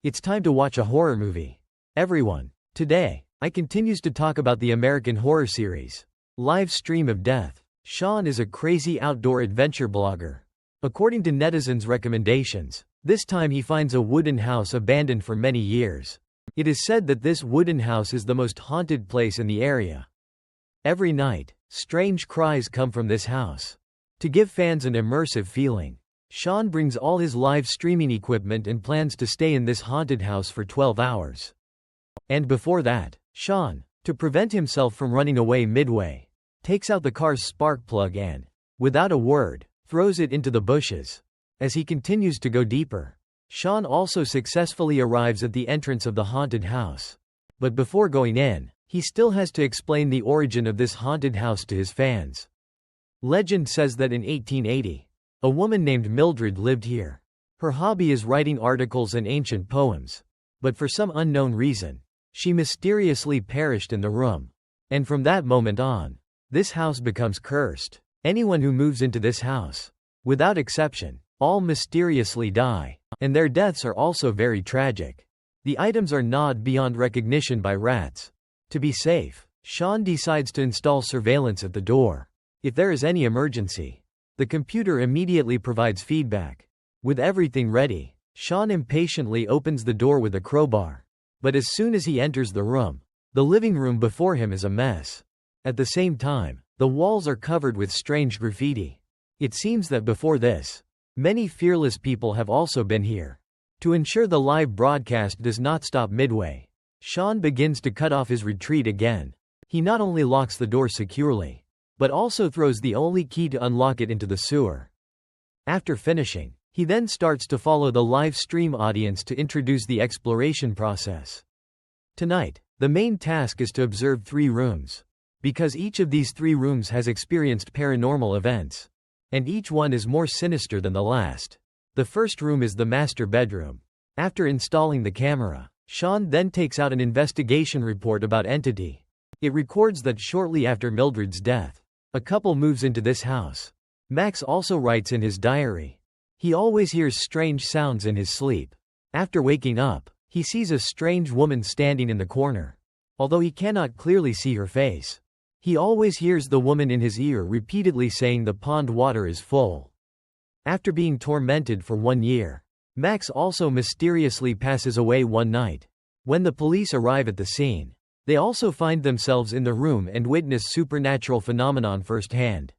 It's time to watch a horror movie. Everyone, today, I continues to talk about the American horror series, Live Stream of Death. Sean is a crazy outdoor adventure blogger. According to netizens' recommendations, this time he finds a wooden house abandoned for many years. It is said that this wooden house is the most haunted place in the area. Every night, strange cries come from this house. To give fans an immersive feeling, Sean brings all his live streaming equipment and plans to stay in this haunted house for 12 hours. And before that, Sean, to prevent himself from running away midway, takes out the car's spark plug and, without a word, throws it into the bushes. As he continues to go deeper, Sean also successfully arrives at the entrance of the haunted house. But before going in, he still has to explain the origin of this haunted house to his fans. Legend says that in 1880, a woman named Mildred lived here. Her hobby is writing articles and ancient poems. But for some unknown reason, she mysteriously perished in the room. And from that moment on, this house becomes cursed. Anyone who moves into this house, without exception, all mysteriously die, and their deaths are also very tragic. The items are gnawed beyond recognition by rats. To be safe, Sean decides to install surveillance at the door. If there is any emergency, the computer immediately provides feedback. With everything ready, Sean impatiently opens the door with a crowbar. But as soon as he enters the room, the living room before him is a mess. At the same time, the walls are covered with strange graffiti. It seems that before this, many fearless people have also been here. To ensure the live broadcast does not stop midway, Sean begins to cut off his retreat again. He not only locks the door securely, but also throws the only key to unlock it into the sewer. After finishing, he then starts to follow the live stream audience to introduce the exploration process. Tonight, the main task is to observe 3 rooms. Because each of these 3 rooms has experienced paranormal events, and each one is more sinister than the last. The first room is the master bedroom. After installing the camera, Sean then takes out an investigation report about entity. It records that shortly after Mildred's death, a couple moves into this house. Max also writes in his diary. He always hears strange sounds in his sleep. After waking up, he sees a strange woman standing in the corner. Although he cannot clearly see her face, he always hears the woman in his ear repeatedly saying the pond water is full. After being tormented for 1 year, Max also mysteriously passes away one night. When the police arrive at the scene, they also find themselves in the room and witness supernatural phenomenon firsthand.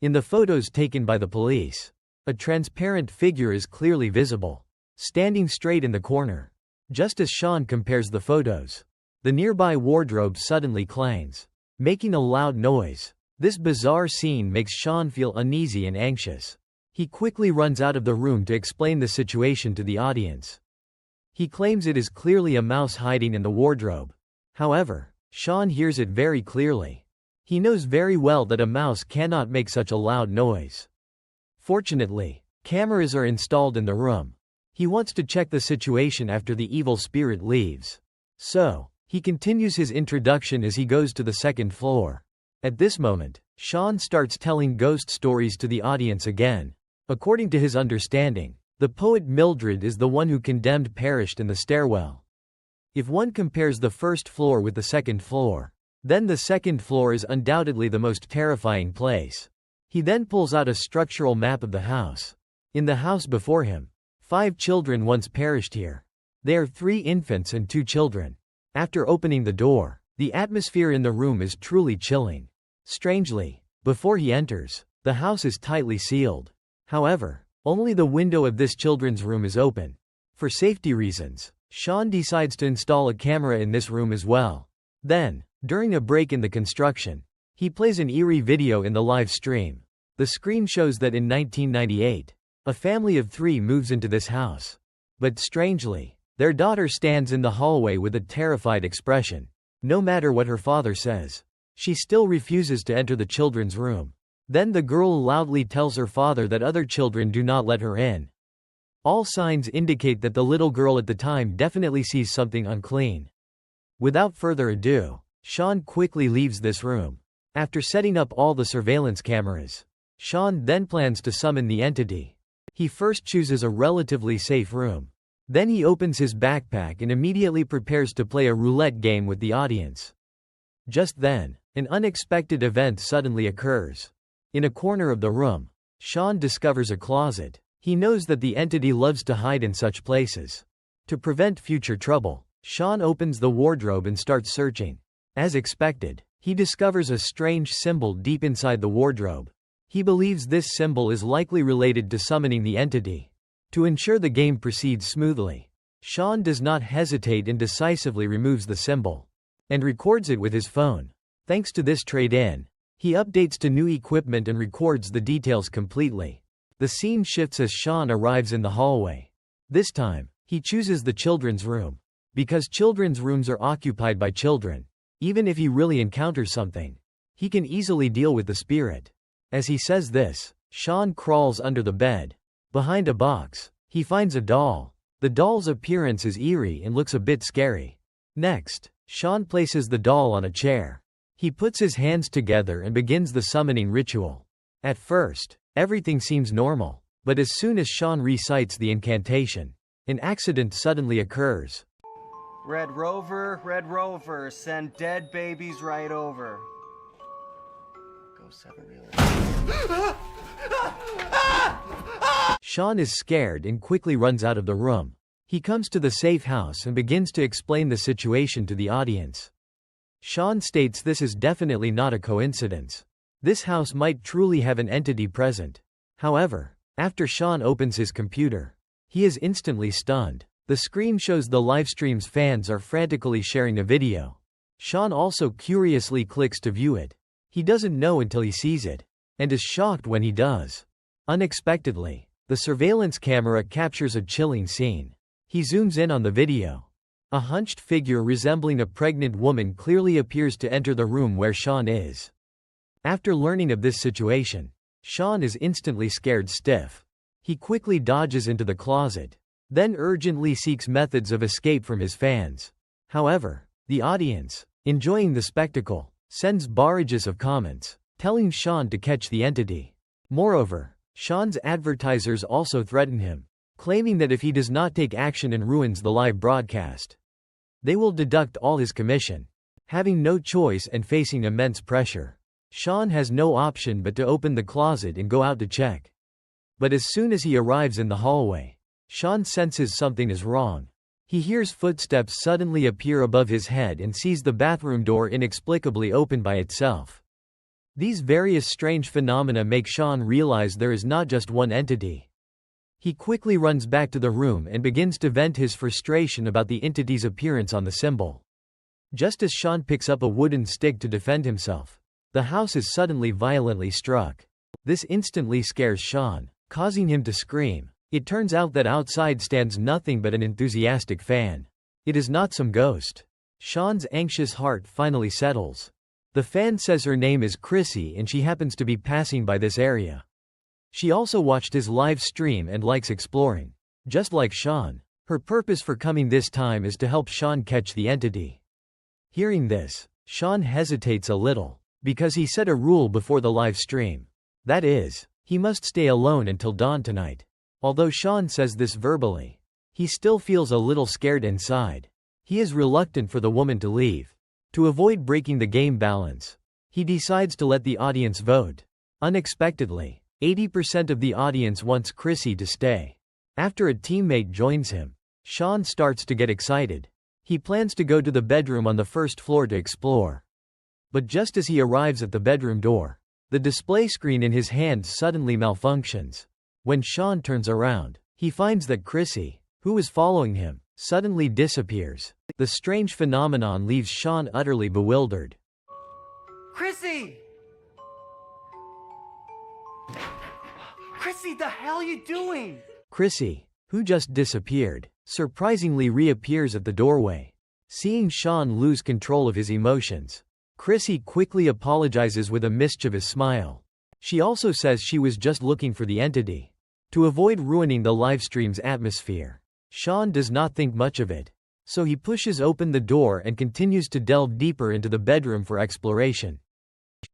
In the photos taken by the police, a transparent figure is clearly visible, standing straight in the corner. Just as Sean compares the photos, the nearby wardrobe suddenly clangs, making a loud noise. This bizarre scene makes Sean feel uneasy and anxious. He quickly runs out of the room to explain the situation to the audience. He claims it is clearly a mouse hiding in the wardrobe. However, Sean hears it very clearly. He knows very well that a mouse cannot make such a loud noise. Fortunately, cameras are installed in the room. He wants to check the situation after the evil spirit leaves. So, he continues his introduction as he goes to the second floor. At this moment, Sean starts telling ghost stories to the audience again. According to his understanding, the poet Mildred is the one who condemned perished in the stairwell. If one compares the first floor with the second floor, then the second floor is undoubtedly the most terrifying place. He then pulls out a structural map of the house. In the house before him, 5 children once perished here. They are 3 infants and 2 children. After opening the door, the atmosphere in the room is truly chilling. Strangely, before he enters, the house is tightly sealed. However, only the window of this children's room is open. For safety reasons, Sean decides to install a camera in this room as well. Then, during a break in the construction, he plays an eerie video in the live stream. The screen shows that in 1998, a family of 3 moves into this house. But strangely, their daughter stands in the hallway with a terrified expression. No matter what her father says, she still refuses to enter the children's room. Then the girl loudly tells her father that other children do not let her in. All signs indicate that the little girl at the time definitely sees something unclean. Without further ado, Sean quickly leaves this room. After setting up all the surveillance cameras, Sean then plans to summon the entity. He first chooses a relatively safe room. Then he opens his backpack and immediately prepares to play a roulette game with the audience. Just then, an unexpected event suddenly occurs. In a corner of the room, Sean discovers a closet. He knows that the entity loves to hide in such places. To prevent future trouble, Sean opens the wardrobe and starts searching. As expected, he discovers a strange symbol deep inside the wardrobe. He believes this symbol is likely related to summoning the entity. To ensure the game proceeds smoothly, Sean does not hesitate and decisively removes the symbol and records it with his phone. Thanks to this trade-in, he updates to new equipment and records the details completely. The scene shifts as Sean arrives in the hallway. This time, he chooses the children's room. Because children's rooms are occupied by children, even if he really encounters something, he can easily deal with the spirit. As he says this, Sean crawls under the bed. Behind a box, he finds a doll. The doll's appearance is eerie and looks a bit scary. Next, Sean places the doll on a chair. He puts his hands together and begins the summoning ritual. At first, everything seems normal, but as soon as Sean recites the incantation, an accident suddenly occurs. Red Rover, send dead babies right over. Go 7-Reeler. Sean is scared and quickly runs out of the room. He comes to the safe house and begins to explain the situation to the audience. Sean states this is definitely not a coincidence. This house might truly have an entity present. However, after Sean opens his computer, he is instantly stunned. The screen shows the livestream's fans are frantically sharing a video. Sean also curiously clicks to view it. He doesn't know until he sees it, and is shocked when he does. Unexpectedly, the surveillance camera captures a chilling scene. He zooms in on the video. A hunched figure resembling a pregnant woman clearly appears to enter the room where Sean is. After learning of this situation, Sean is instantly scared stiff. He quickly dodges into the closet, then urgently seeks methods of escape from his fans. However, the audience, enjoying the spectacle, sends barrages of comments, telling Sean to catch the entity. Moreover, Sean's advertisers also threaten him, claiming that if he does not take action and ruins the live broadcast, they will deduct all his commission. Having no choice and facing immense pressure, Sean has no option but to open the closet and go out to check. But as soon as he arrives in the hallway, Sean senses something is wrong. He hears footsteps suddenly appear above his head and sees the bathroom door inexplicably open by itself. These various strange phenomena make Sean realize there is not just one entity. He quickly runs back to the room and begins to vent his frustration about the entity's appearance on the symbol. Just as Sean picks up a wooden stick to defend himself, the house is suddenly violently struck. This instantly scares Sean, causing him to scream. It turns out that outside stands nothing but an enthusiastic fan. It is not some ghost. Sean's anxious heart finally settles. The fan says her name is Chrissy and she happens to be passing by this area. She also watched his live stream and likes exploring. Just like Sean, her purpose for coming this time is to help Sean catch the entity. Hearing this, Sean hesitates a little, because he set a rule before the live stream. That is, he must stay alone until dawn tonight. Although Sean says this verbally, he still feels a little scared inside. He is reluctant for the woman to leave. To avoid breaking the game balance, he decides to let the audience vote. Unexpectedly, 80% of the audience wants Chrissy to stay. After a teammate joins him, Sean starts to get excited. He plans to go to the bedroom on the first floor to explore. But just as he arrives at the bedroom door, the display screen in his hand suddenly malfunctions. When Sean turns around, he finds that Chrissy, who was following him, suddenly disappears. The strange phenomenon leaves Sean utterly bewildered. Chrissy! Chrissy, the hell are you doing? Chrissy, who just disappeared, surprisingly reappears at the doorway. Seeing Sean lose control of his emotions, Chrissy quickly apologizes with a mischievous smile. She also says she was just looking for the entity. To avoid ruining the livestream's atmosphere, Sean does not think much of it, so he pushes open the door and continues to delve deeper into the bedroom for exploration.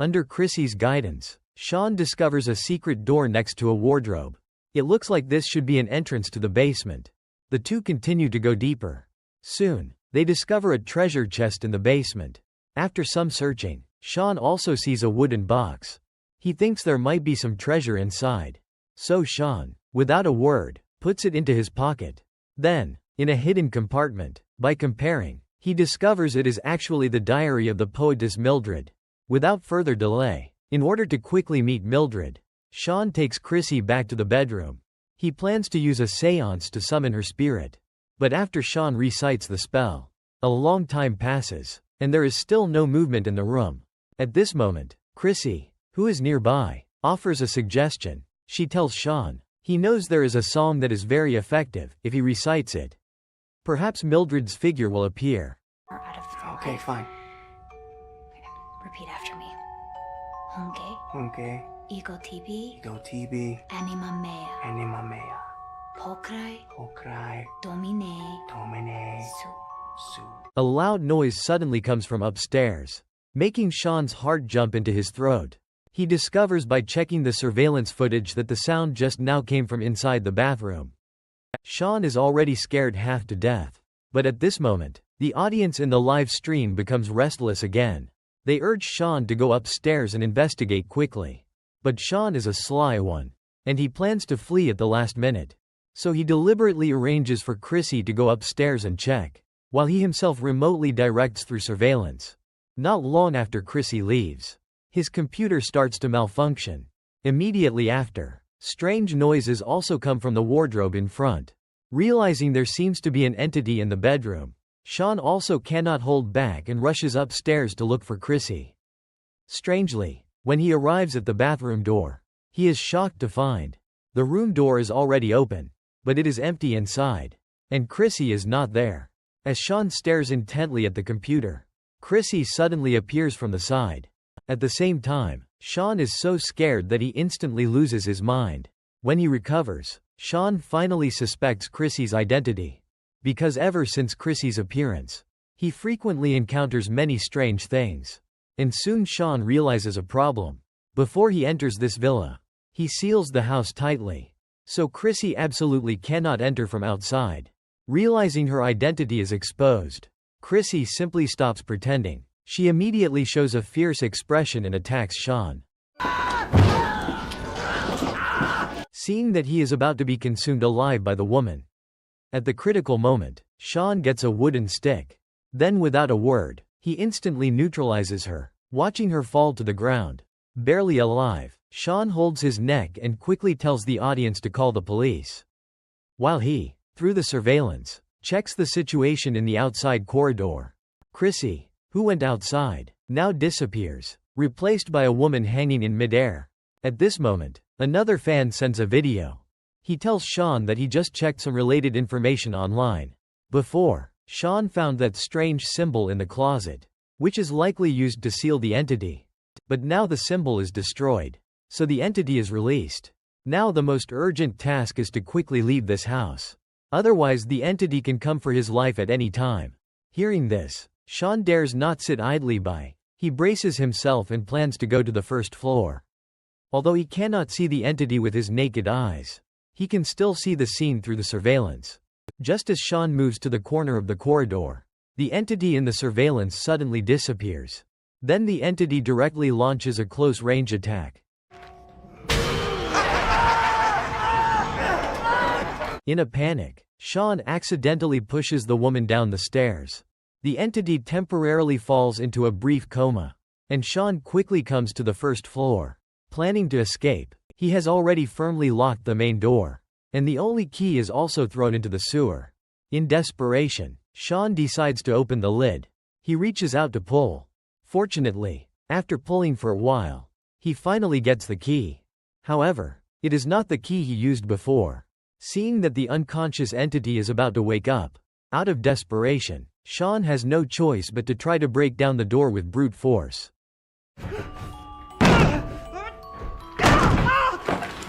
Under Chrissy's guidance, Sean discovers a secret door next to a wardrobe. It looks like this should be an entrance to the basement. The two continue to go deeper. Soon, they discover a treasure chest in the basement. After some searching, Sean also sees a wooden box. He thinks there might be some treasure inside. So Sean, without a word, puts it into his pocket. Then, in a hidden compartment, by comparing, he discovers it is actually the diary of the poetess Mildred. Without further delay, in order to quickly meet Mildred, Sean takes Chrissy back to the bedroom. He plans to use a seance to summon her spirit. But after Sean recites the spell, a long time passes, and there is still no movement in the room. At this moment, Chrissy, who is nearby, offers a suggestion. She tells Sean he knows there is a song that is very effective if he recites it. Perhaps Mildred's figure will appear. Okay, fine. Repeat after me. Honke. Okay. Ego tibi. Ego tibi. Anima mea. Anima mea. Pocrai. Pocrai. Domine. Domine. Su. Su. A loud noise suddenly comes from upstairs, making Sean's heart jump into his throat. He discovers by checking the surveillance footage that the sound just now came from inside the bathroom. Sean is already scared half to death. But at this moment, the audience in the live stream becomes restless again. They urge Sean to go upstairs and investigate quickly. But Sean is a sly one, and he plans to flee at the last minute. So he deliberately arranges for Chrissy to go upstairs and check, while he himself remotely directs through surveillance. Not long after Chrissy leaves, his computer starts to malfunction. Immediately after, strange noises also come from the wardrobe in front. Realizing there seems to be an entity in the bedroom, Sean also cannot hold back and rushes upstairs to look for Chrissy. Strangely, when he arrives at the bathroom door, he is shocked to find the room door is already open, but it is empty inside, and Chrissy is not there. As Sean stares intently at the computer, Chrissy suddenly appears from the side. At the same time, Sean is so scared that he instantly loses his mind. When he recovers, Sean finally suspects Chrissy's identity. Because ever since Chrissy's appearance, he frequently encounters many strange things. And soon Sean realizes a problem. Before he enters this villa, he seals the house tightly, so Chrissy absolutely cannot enter from outside. Realizing her identity is exposed, Chrissy simply stops pretending. She immediately shows a fierce expression and attacks Sean. Seeing that he is about to be consumed alive by the woman. At the critical moment, Sean gets a wooden stick. Then without a word, he instantly neutralizes her, watching her fall to the ground. Barely alive, Sean holds his neck and quickly tells the audience to call the police. While he, through the surveillance, checks the situation in the outside corridor. Chrissy, who went outside, now disappears, replaced by a woman hanging in midair. At this moment, another fan sends a video. He tells Sean that he just checked some related information online. Before, Sean found that strange symbol in the closet, which is likely used to seal the entity. But now the symbol is destroyed, so the entity is released. Now the most urgent task is to quickly leave this house. Otherwise the entity can come for his life at any time. Hearing this, Sean dares not sit idly by. He braces himself and plans to go to the first floor. Although he cannot see the entity with his naked eyes, he can still see the scene through the surveillance. Just as Sean moves to the corner of the corridor, the entity in the surveillance suddenly disappears. Then the entity directly launches a close-range attack. In a panic, Sean accidentally pushes the woman down the stairs. The entity temporarily falls into a brief coma, and Sean quickly comes to the first floor. Planning to escape, he has already firmly locked the main door, and the only key is also thrown into the sewer. In desperation, Sean decides to open the lid. He reaches out to pull. Fortunately, after pulling for a while, he finally gets the key. However, it is not the key he used before. Seeing that the unconscious entity is about to wake up, out of desperation, Sean has no choice but to try to break down the door with brute force.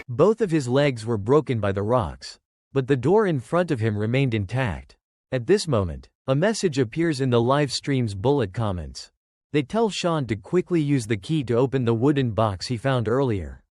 Both of his legs were broken by the rocks, but the door in front of him remained intact. At this moment, a message appears in the live stream's bullet comments. They tell Sean to quickly use the key to open the wooden box he found earlier.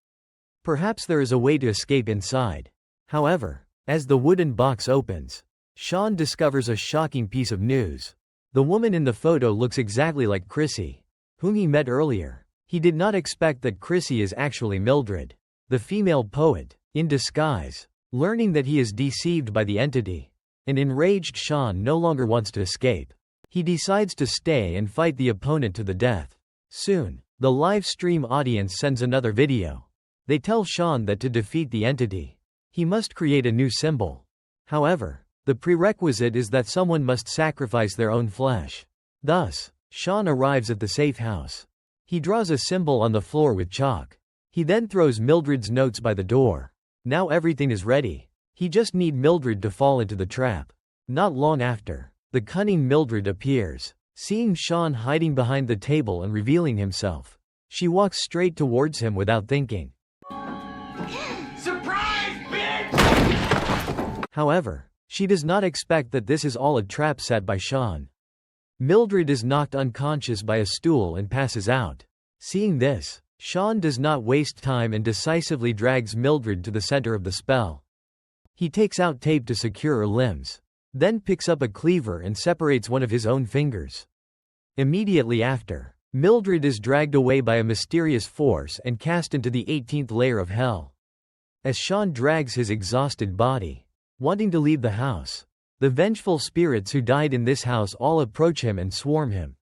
Perhaps there is a way to escape inside. However, as the wooden box opens, Sean discovers a shocking piece of news. The woman in the photo looks exactly like Chrissy, whom he met earlier. He did not expect that Chrissy is actually Mildred, the female poet, in disguise. Learning that he is deceived by the entity, an enraged Sean no longer wants to escape. He decides to stay and fight the opponent to the death. Soon, the live stream audience sends another video. They tell Sean that to defeat the entity, he must create a new symbol. However, the prerequisite is that someone must sacrifice their own flesh. Thus, Sean arrives at the safe house. He draws a symbol on the floor with chalk. He then throws Mildred's notes by the door. Now everything is ready. He just needs Mildred to fall into the trap. Not long after, the cunning Mildred appears. Seeing Sean hiding behind the table and revealing himself, she walks straight towards him without thinking. Surprise, bitch! However, she does not expect that this is all a trap set by Sean. Mildred is knocked unconscious by a stool and passes out. Seeing this, Sean does not waste time and decisively drags Mildred to the center of the spell. He takes out tape to secure her limbs, then picks up a cleaver and separates one of his own fingers. Immediately after, Mildred is dragged away by a mysterious force and cast into the 18th layer of hell. As Sean drags his exhausted body, wanting to leave the house, the vengeful spirits who died in this house all approach him and swarm him.